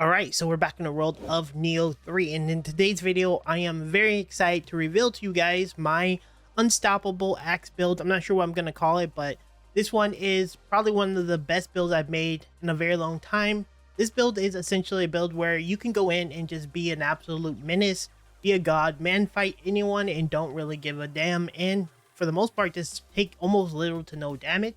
Alright, so we're back in the world of Nioh 3, and in today's video, I am very excited to reveal to you guys my unstoppable axe build. I'm not sure what I'm going to call it, but this one is probably one of the best builds I've made in a very long time. This build is essentially a build where you can go in and just be an absolute menace, be a god, man fight anyone, and don't really give a damn, and for the most part, just take almost little to no damage.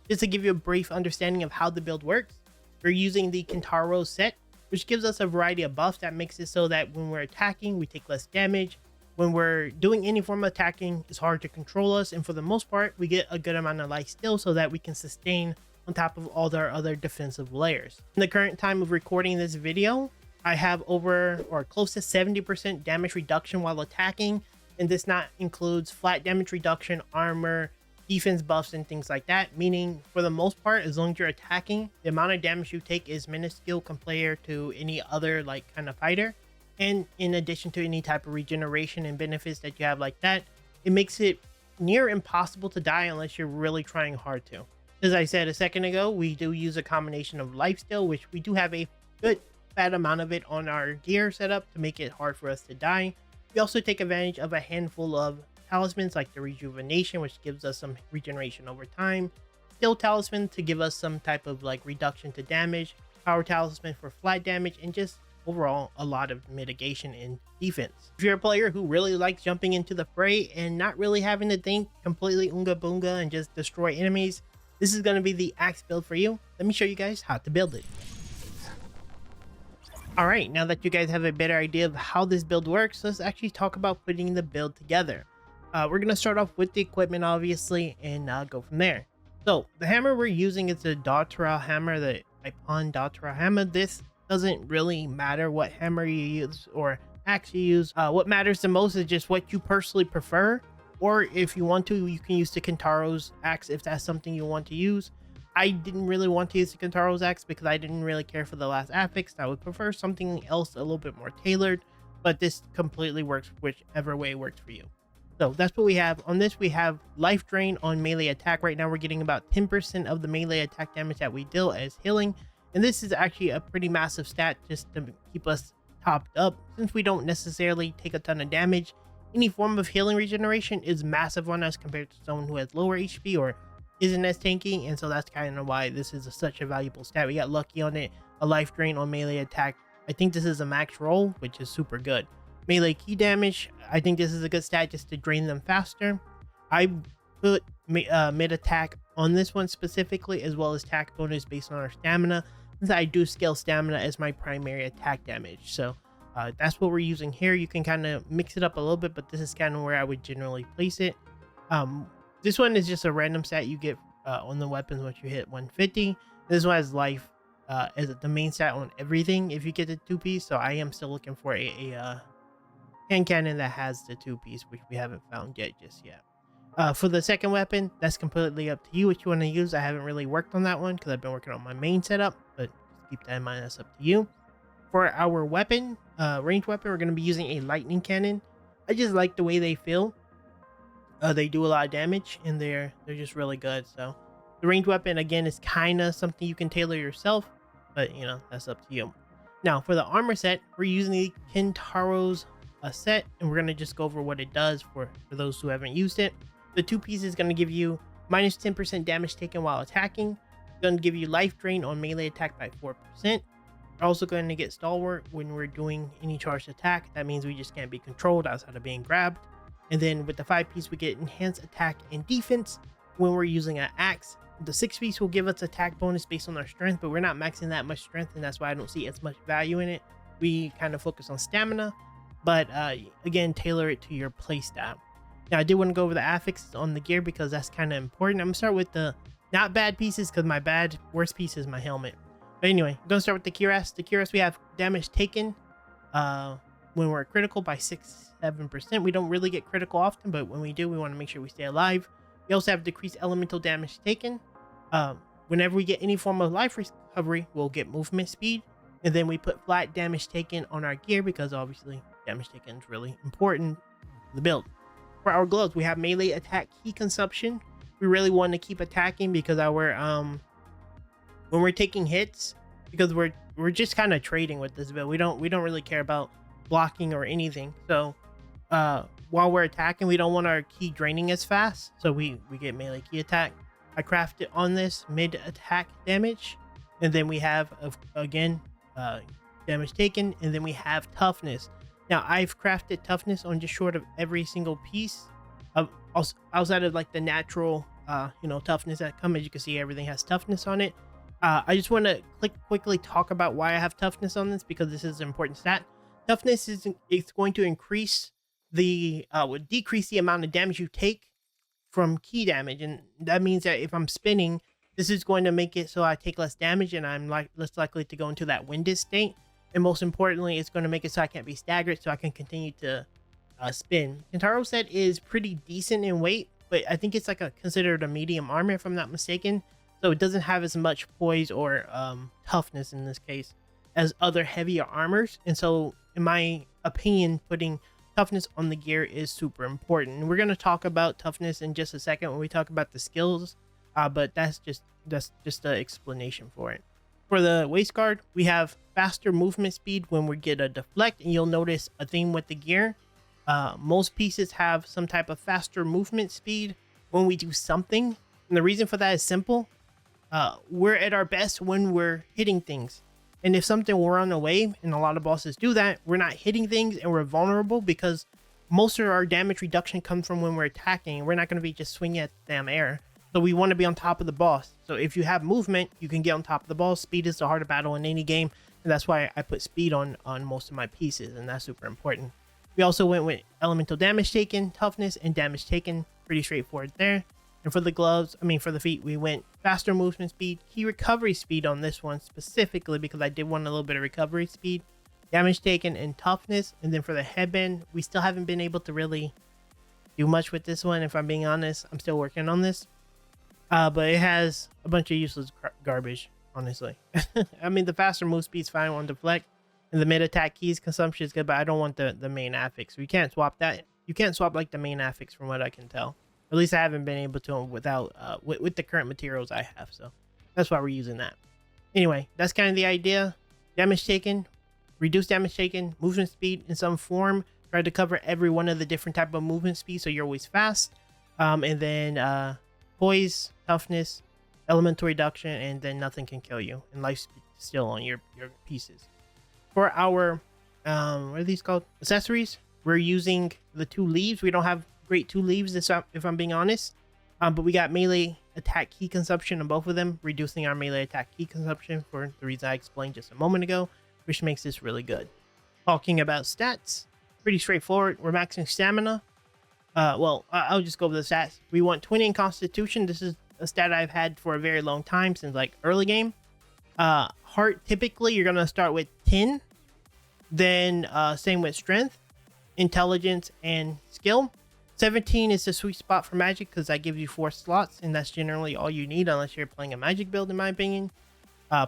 Just to give you a brief understanding of how the build works, we're using the Kintaro set, which gives us a variety of buffs that makes it so that when we're attacking, we take less damage. When we're doing any form of attacking, it's hard to control us, and for the most part, we get a good amount of life still so that we can sustain on top of all our other defensive layers. In the current time of recording this video, I have over or close to 70% damage reduction while attacking, and this not includes flat damage reduction, armor, defense buffs, and things like that, meaning for the most part, as long as you're attacking, the amount of damage you take is minuscule compared to any other like kind of fighter. And in addition to any type of regeneration and benefits that you have like that, it makes it near impossible to die unless you're really trying hard to. As I said a second ago, we do use a combination of lifesteal, which we do have a good fat amount of it on our gear setup to make it hard for us to die. We also take advantage of a handful of talismans like the rejuvenation, which gives us some regeneration over time, still talisman to give us some type of like reduction to damage, power talisman for flat damage, and just overall a lot of mitigation in defense. If you're a player who really likes jumping into the fray and not really having to think, completely unga boonga and just destroy enemies, this is going to be the axe build for you. Let me show you guys how to build it. Alright, now that you guys have a better idea of how this build works, let's actually talk about putting the build together. We're going to start off with the equipment, obviously, and go from there. So, the hammer we're using is the Datura hammer, the Ipon Datura hammer. This doesn't really matter what hammer you use or axe you use. What matters the most is just what you personally prefer, or if you want to, you can use the Kintaro's axe if that's something you want to use. I didn't really want to use the Kintaro's axe because I didn't really care for the last affix. I would prefer something else a little bit more tailored, but this completely works whichever way works for you. So that's what we have. On this, we have life drain on melee attack. Right now, we're getting about 10% of the melee attack damage that we deal as healing. And this is actually a pretty massive stat just to keep us topped up. Since we don't necessarily take a ton of damage, any form of healing regeneration is massive on us compared to someone who has lower HP or isn't as tanky. And so that's kind of why this is such a valuable stat. We got lucky on it. A life drain on melee attack. I think this is a max roll, which is super good. Melee key damage, I think this is a good stat just to drain them faster. I put mid attack on this one specifically, as well as attack bonus based on our stamina, since I do scale stamina as my primary attack damage. So that's what we're using here. You can kind of mix it up a little bit, but this is kind of where I would generally place it. This one is just a random stat you get on the weapons once you hit 150. This one has life as the main stat on everything if you get the 2-piece. So I am still looking for a hand cannon that has the 2-piece, which we haven't found yet just yet. For the second weapon, that's completely up to you what you want to use. I haven't really worked on that one because I've been working on my main setup, but just keep that in mind, that's up to you. For our weapon, ranged weapon, we're going to be using a lightning cannon. I just like the way they feel. They do a lot of damage and they're just really good. So the ranged weapon, again, is kind of something you can tailor yourself, but you know, that's up to you. Now for the armor set, we're using the Kintaro's set, and we're going to just go over what it does for those who haven't used it. The 2-piece is going to give you minus 10% damage taken while attacking. It's going to give you life drain on melee attack by 4%. We're also going to get stalwart when we're doing any charged attack. That means we just can't be controlled outside of being grabbed. And then with the 5-piece, we get enhanced attack and defense when we're using an axe. The 6-piece will give us attack bonus based on our strength, but we're not maxing that much strength, and that's why I don't see as much value in it. We kind of focus on stamina, but again, tailor it to your playstyle. Now, I did want to go over the affixes on the gear because that's kind of important. I'm going to start with the not bad pieces because my worst piece is my helmet. But anyway, I'm going to start with the cuirass. The cuirass, we have damage taken when we're critical by 6-7%. We don't really get critical often, but when we do, we want to make sure we stay alive. We also have decreased elemental damage taken. Whenever we get any form of life recovery, we'll get movement speed. And then we put flat damage taken on our gear because obviously damage taken is really important in the build. For our gloves, we have melee attack key consumption. We really want to keep attacking because our when we're taking hits, because we're we're just kind of trading with this build. We don't really care about blocking or anything. So while we're attacking, we don't want our ki draining as fast, so we get melee ki attack. I crafted on this mid attack damage, and then we have again damage taken, and then we have toughness. Now I've crafted toughness on just short of every single piece of outside of like the natural toughness that come. As you can see, everything has toughness on it. I just want to quickly talk about why I have toughness on this, because this is an important stat. Toughness it's going to increase the would decrease the amount of damage you take from ki damage, and that means that if I'm spinning, this is going to make it so I take less damage and I'm less likely to go into that winded state. And most importantly, it's going to make it so I can't be staggered, so I can continue to spin. Kintaro set is pretty decent in weight, but I think it's like considered a medium armor if I'm not mistaken, so it doesn't have as much poise or toughness in this case as other heavier armors. And so in my opinion, putting toughness on the gear is super important. And we're going to talk about toughness in just a second when we talk about the skills, but that's just the explanation for it. For the waist guard, we have faster movement speed when we get a deflect, and you'll notice a theme with the gear. Most pieces have some type of faster movement speed when we do something, and the reason for that is simple. We're at our best when we're hitting things. And if something will run away, and a lot of bosses do that, we're not hitting things and we're vulnerable, because most of our damage reduction comes from when we're attacking, and we're not going to be just swinging at the damn air. So we want to be on top of the boss. So if you have movement, you can get on top of the boss. Speed is the heart of battle in any game, and that's why I put speed on most of my pieces, and that's super important. We also went with elemental damage taken, toughness, and damage taken. Pretty straightforward there. And for the for the feet, we went faster movement speed, key recovery speed on this one specifically because I did want a little bit of recovery speed, damage taken, and toughness. And then for the headband, we still haven't been able to really do much with this one, if I'm being honest. I'm still working on this. But it has a bunch of useless garbage, honestly. The faster move speed is fine on deflect, and the mid attack keys consumption is good, but I don't want the main affix. We can't swap that. You can't swap like the main affix from what I can tell. At least I haven't been able to without with the current materials I have, so that's why we're using that. Anyway, that's kind of the idea. Damage taken, reduce damage taken, movement speed in some form. Try to cover every one of the different type of movement speed, so you're always fast. And then poise, toughness, elemental reduction, and then nothing can kill you, and life still on your pieces. For our what are these called? Accessories. We're using the 2 leaves. We don't have great 2 leaves if I'm being honest, but we got melee attack key consumption on both of them, reducing our melee attack key consumption for the reason I explained just a moment ago, which makes this really good. Talking about stats, pretty straightforward. We're maxing stamina. I'll just go over the stats. We want 20 in constitution. This is a stat I've had for a very long time, since like early game. Heart, typically you're gonna start with 10, then same with strength, intelligence, and skill. 17 is the sweet spot for magic, because that gives you 4 slots, and that's generally all you need unless you're playing a magic build, in my opinion.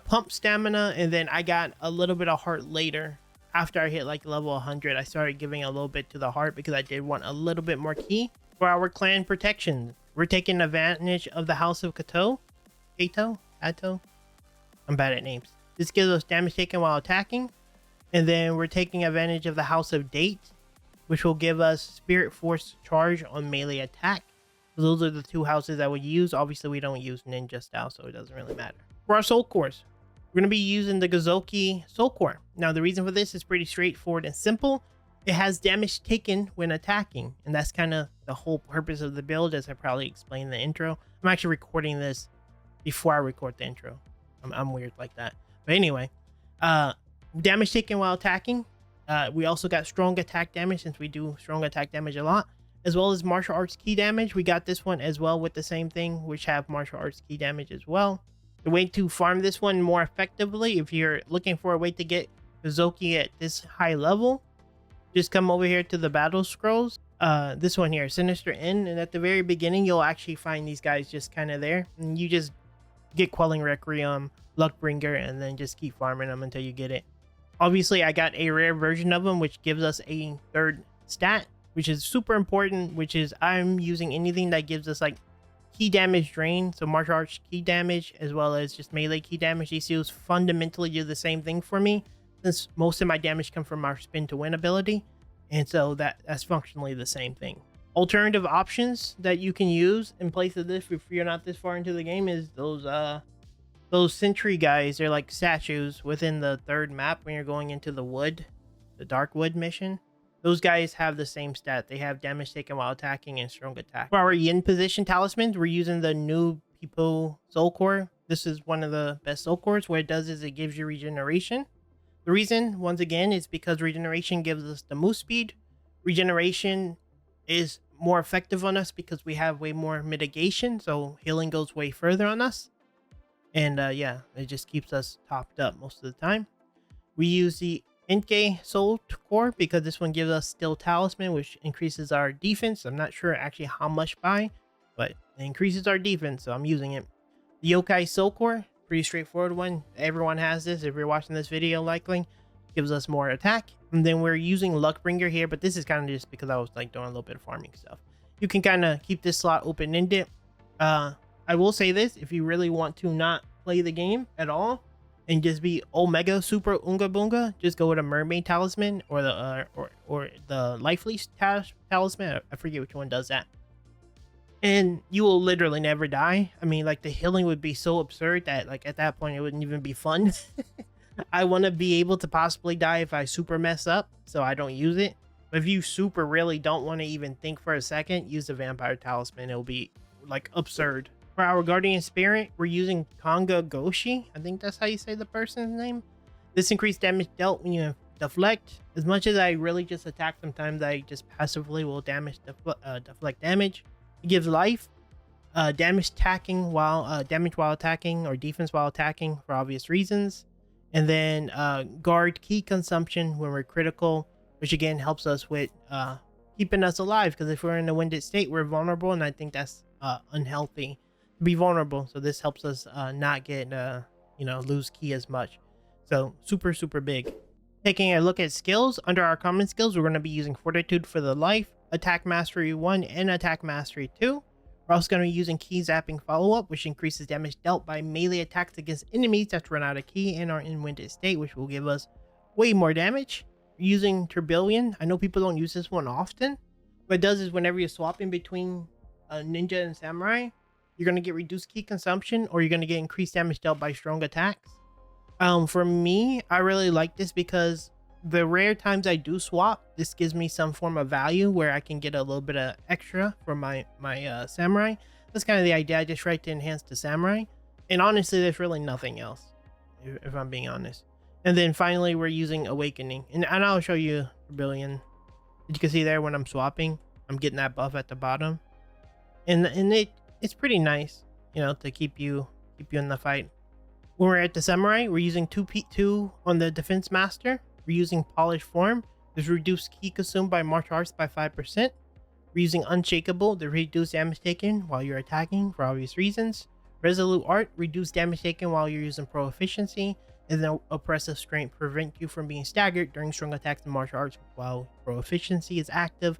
Pump stamina, and then I got a little bit of heart later. After I hit like level 100, I started giving a little bit to the heart because I did want a little bit more key. For our clan protection, we're taking advantage of the House of Kato. I'm bad at names. This gives us damage taken while attacking. And then we're taking advantage of the House of Date, which will give us Spirit Force charge on melee attack. Those are the 2 houses I would use. Obviously, we don't use ninja style, so it doesn't really matter. For our soul cores, we're going to be using the Gozoki Soul Core. Now, the reason for this is pretty straightforward and simple. It has damage taken when attacking, and that's kind of the whole purpose of the build, as I probably explained in the intro. I'm actually recording this before I record the intro. I'm weird like that. But anyway, damage taken while attacking. We also got strong attack damage, since we do strong attack damage a lot, as well as martial arts key damage. We got this one as well with the same thing, which have martial arts key damage as well. The way to farm this one more effectively, if you're looking for a way to get Gozoki at this high level, just come over here to the battle scrolls. This one here, Sinister End, and at the very beginning, you'll actually find these guys just kind of there, and you just get Quelling Requiem, Luckbringer, and then just keep farming them until you get it. Obviously, I got a rare version of them, which gives us a 3rd stat, which is super important, which is I'm using anything that gives us like key damage drain, so martial arts key damage as well as just melee key damage. These skills fundamentally do the same thing for me, since most of my damage come from our spin to win ability, and so that's functionally the same thing. Alternative options that you can use in place of this if you're not this far into the game is those sentry guys. They're like statues within the third map when you're going into the dark wood mission. Those guys have the same stat. They have damage taken while attacking and strong attack. For our yin position talismans, we're using the new People Soul Core. This is one of the best soul cores. What it does is it gives you regeneration. The reason, once again, is because regeneration gives us the move speed. Regeneration is more effective on us because we have way more mitigation, so healing goes way further on us. And yeah, it just keeps us topped up most of the time. We use the Enke Soul Core because this one gives us Still Talisman, which increases our defense. I'm not sure actually how much by, but it increases our defense, so I'm using it. The Yokai Soul Core, pretty straightforward one. Everyone has this if you're watching this video, likely. Gives us more attack. And then we're using Luckbringer here, but this is kind of just because I was like doing a little bit of farming stuff. You can kind of keep this slot open-ended. I will say this, if you really want to not play the game at all and just be Omega Super Unga Bunga, just go with a Mermaid Talisman or the Life Leash Talisman. I forget which one does that. And you will literally never die. I mean, like, the healing would be so absurd that, like, at that point it wouldn't even be fun. I want to be able to possibly die if I super mess up, so I don't use it. But if you super really don't want to even think for a second, use the Vampire Talisman. It'll be, like, absurd. For our Guardian Spirit, we're using Konga Goshi. I think that's how you say the person's name. This increased damage dealt when you deflect. As much as I really just attack, sometimes I just passively will deflect damage. It gives life, damage while attacking, or defense while attacking for obvious reasons. And then guard key consumption when we're critical, which again helps us with keeping us alive, because if we're in a winded state, we're vulnerable, and I think that's unhealthy to be vulnerable. So this helps us not get lose key as much. So super big. Taking a look at skills, under our common skills, we're going to be using Fortitude for the life, Attack Mastery 1 and Attack Mastery 2. We're also going to be using Key Zapping Follow-Up, which increases damage dealt by melee attacks against enemies that run out of key and are in winded state, which will give us way more damage. We're using Tourbillon. I know people don't use this one often. What it does is whenever you're swapping between ninja and samurai, you're going to get reduced key consumption, or you're going to get increased damage dealt by strong attacks. For me, I really like this because the rare times I do swap, this gives me some form of value where I can get a little bit of extra for my samurai. That's kind of the idea. I just try to enhance the samurai, and honestly, there's really nothing else, if I'm being honest. And then finally, we're using Awakening, and I'll show you Rebellion. You can see there when I'm swapping, I'm getting that buff at the bottom, and it's pretty nice, to keep you in the fight. When we're at the samurai, we're using 2P2 on the defense master. We're using Polished Form. There's reduced key consumed by martial arts by 5%. We're using Unshakable to reduce damage taken while you're attacking for obvious reasons. Resolute Art, reduce damage taken while you're using pro efficiency. And then Oppressive Strength, prevent you from being staggered during strong attacks and martial arts while pro efficiency is active.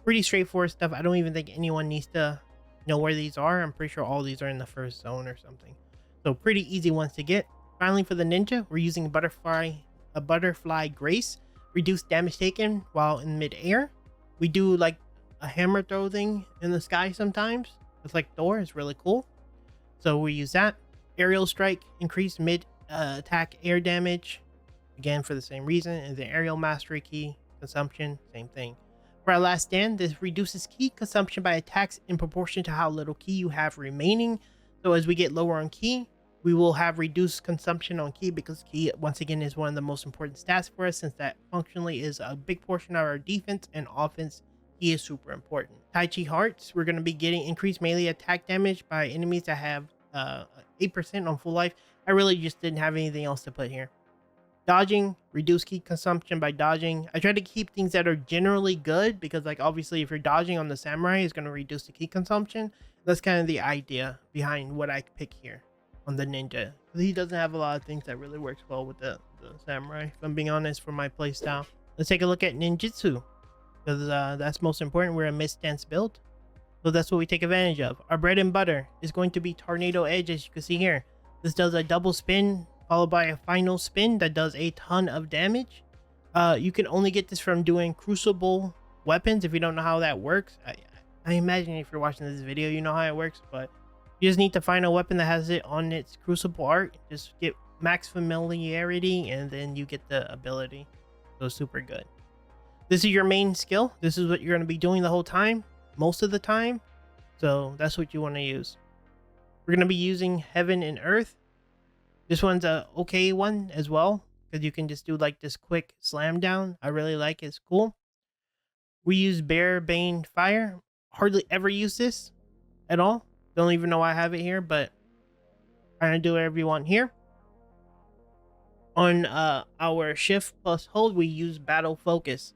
Pretty straightforward stuff. I don't even think anyone needs to know where these are. I'm pretty sure all these are in the first zone or something. So pretty easy ones to get. Finally, for the ninja, we're using a Butterfly Grace, reduce damage taken while in mid-air. We do like a hammer throw thing in the sky sometimes. It's like Thor. It's really cool. So we use that. Aerial Strike, increase mid-attack air damage. Again, for the same reason. And the Aerial Mastery Key consumption, same thing. For our Last Stand, this reduces key consumption by attacks in proportion to how little key you have remaining. So as we get lower on key, we will have reduced consumption on key, because key, once again, is one of the most important stats for us, since that functionally is a big portion of our defense and offense. Key is super important. Tai Chi Hearts, we're going to be getting increased melee attack damage by enemies that have 8% on full life. I really just didn't have anything else to put here. Dodging, reduce key consumption by dodging. I try to keep things that are generally good, because like obviously if you're dodging on the samurai, it's going to reduce the key consumption. That's kind of the idea behind what I pick here on the ninja. He doesn't have a lot of things that really works well with the samurai, if I'm being honest, for my playstyle. Let's take a look at ninjutsu, because that's most important. We're a mid-stance build. So that's what we take advantage of. Our bread and butter is going to be Tornado Edge, as you can see here. This does a double spin followed by a final spin that does a ton of damage. You can only get this from doing crucible weapons. If you don't know how that works, I imagine if you're watching this video you know how it works, but you just need to find a weapon that has it on its crucible art. Just get max familiarity and then you get the ability. So super good. This is your main skill. This is what you're going to be doing the whole time, most of the time. So that's what you want to use. We're going to be using Heaven and Earth. This one's a okay one as well, because you can just do like this quick slam down. I really like it. It's cool. We use Bear Bane Fire. Hardly ever use this at all. Don't even know why I have it here, but kind of do whatever you want here. On our shift plus hold, we use Battle Focus.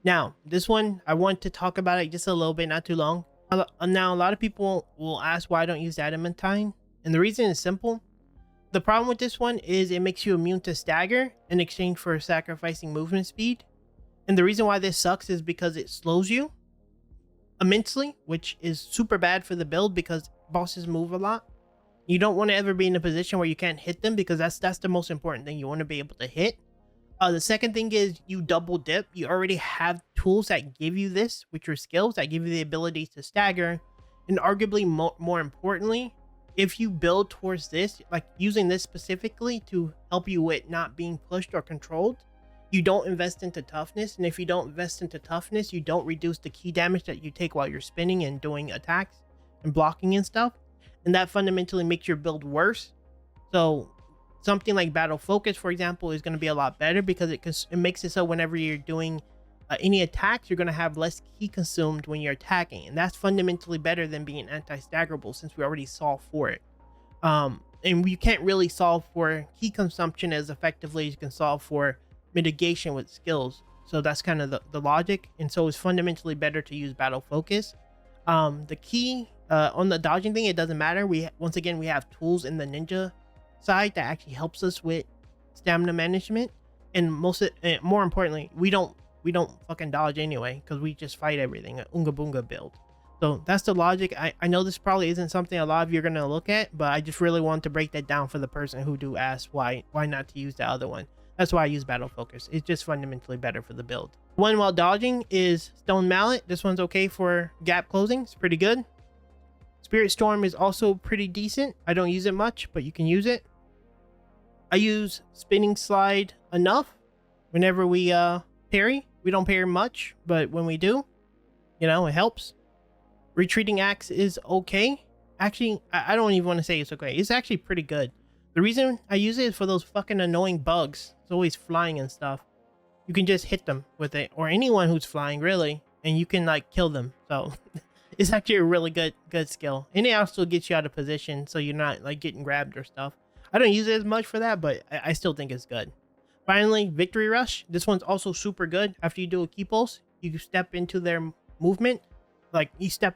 Now, this one, I want to talk about it just a little bit, not too long. Now, a lot of people will ask why I don't use Adamantine, and the reason is simple. The problem with this one is it makes you immune to stagger in exchange for sacrificing movement speed. And the reason why this sucks is because it slows you immensely, which is super bad for the build because bosses move a lot. You don't want to ever be in a position where you can't hit them, because that's the most important thing. You want to be able to hit. The second thing is you double dip. You already have tools that give you this, which are skills that give you the ability to stagger. And arguably more importantly, if you build towards this, like using this specifically to help you with not being pushed or controlled, you don't invest into toughness. And if you don't invest into toughness, you don't reduce the key damage that you take while you're spinning and doing attacks and blocking and stuff. And that fundamentally makes your build worse. So something like Battle Focus, for example, is going to be a lot better because it makes it so whenever you're doing any attacks, you're going to have less key consumed when you're attacking. And that's fundamentally better than being anti-staggerable, since we already solved for it. And you can't really solve for key consumption as effectively as you can solve for mitigation with skills. So that's kind of the logic. And so it's fundamentally better to use Battle Focus. The key on the dodging thing, it doesn't matter. Once again, we have tools in the ninja side that actually helps us with stamina management, and more importantly, we don't fucking dodge anyway, because we just fight everything. An Unga Boonga build. So that's the logic. I know this probably isn't something a lot of you are going to look at, but I just really want to break that down for the person who do ask why not to use the other one. That's why I use Battle Focus. It's just fundamentally better for the build. One while dodging is Stone Mallet. This one's okay for gap closing. It's pretty good. Spirit Storm is also pretty decent. I don't use it much, but you can use it. I use Spinning Slide enough whenever we parry. We don't parry much, but when we do, you know, it helps. Retreating Axe is okay. Actually, I don't even want to say it's okay. It's actually pretty good. The reason I use it is for those fucking annoying bugs. It's always flying and stuff. You can just hit them with it, or anyone who's flying, really, and you can like kill them. So it's actually a really good skill. And it also gets you out of position, so you're not like getting grabbed or stuff. I don't use it as much for that, but I still think it's good. Finally, Victory Rush. This one's also super good. After you do a key pulse, you step into their movement. Like you step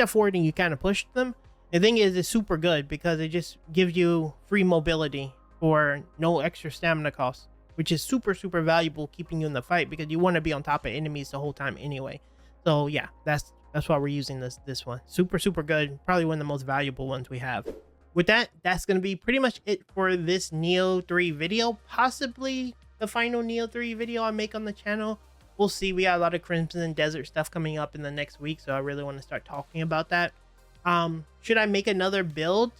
forward and you kind of push them. The thing is, it's super good because it just gives you free mobility for no extra stamina cost, which is super valuable keeping you in the fight, because you want to be on top of enemies the whole time anyway. So yeah, that's why we're using this one. Super good. Probably one of the most valuable ones we have. With that, that's going to be pretty much it for this Nioh 3 video. Possibly the final Nioh 3 video I make on the channel. We'll see. We got a lot of Crimson Desert stuff coming up in the next week, so I really want to start talking about that. Should I make another build?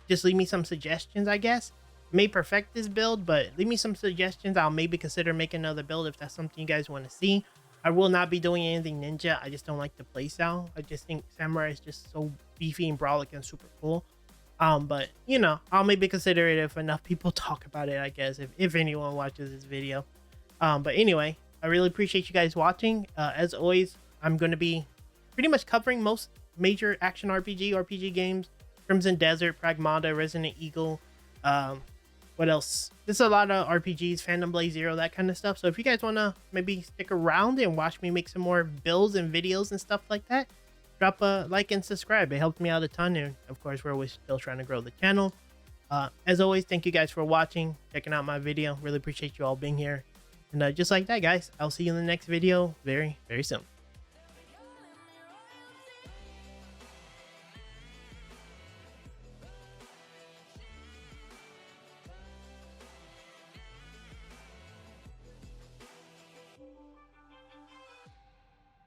Just leave me some suggestions, I guess. May perfect this build, but leave me some suggestions. I'll maybe consider making another build if that's something you guys want to see. I will not be doing anything ninja. I just don't like the playstyle. I just think Samurai is just so beefy and brolic and super cool. But you know, I'll maybe consider it if enough people talk about it, I guess, if anyone watches this video. But anyway, I really appreciate you guys watching. As always, I'm going to be pretty much covering most major action RPG games: Crimson Desert, Pragmata, Resident Evil. What else? There's a lot of RPGs, Phantom Blade Zero, that kind of stuff. So if you guys want to maybe stick around and watch me make some more builds and videos and stuff like that, drop a like and subscribe. It helps me out a ton, and of course we're always still trying to grow the channel. As always, thank you guys for watching, checking out my video. Really appreciate you all being here. And just like that, guys, I'll see you in the next video very soon.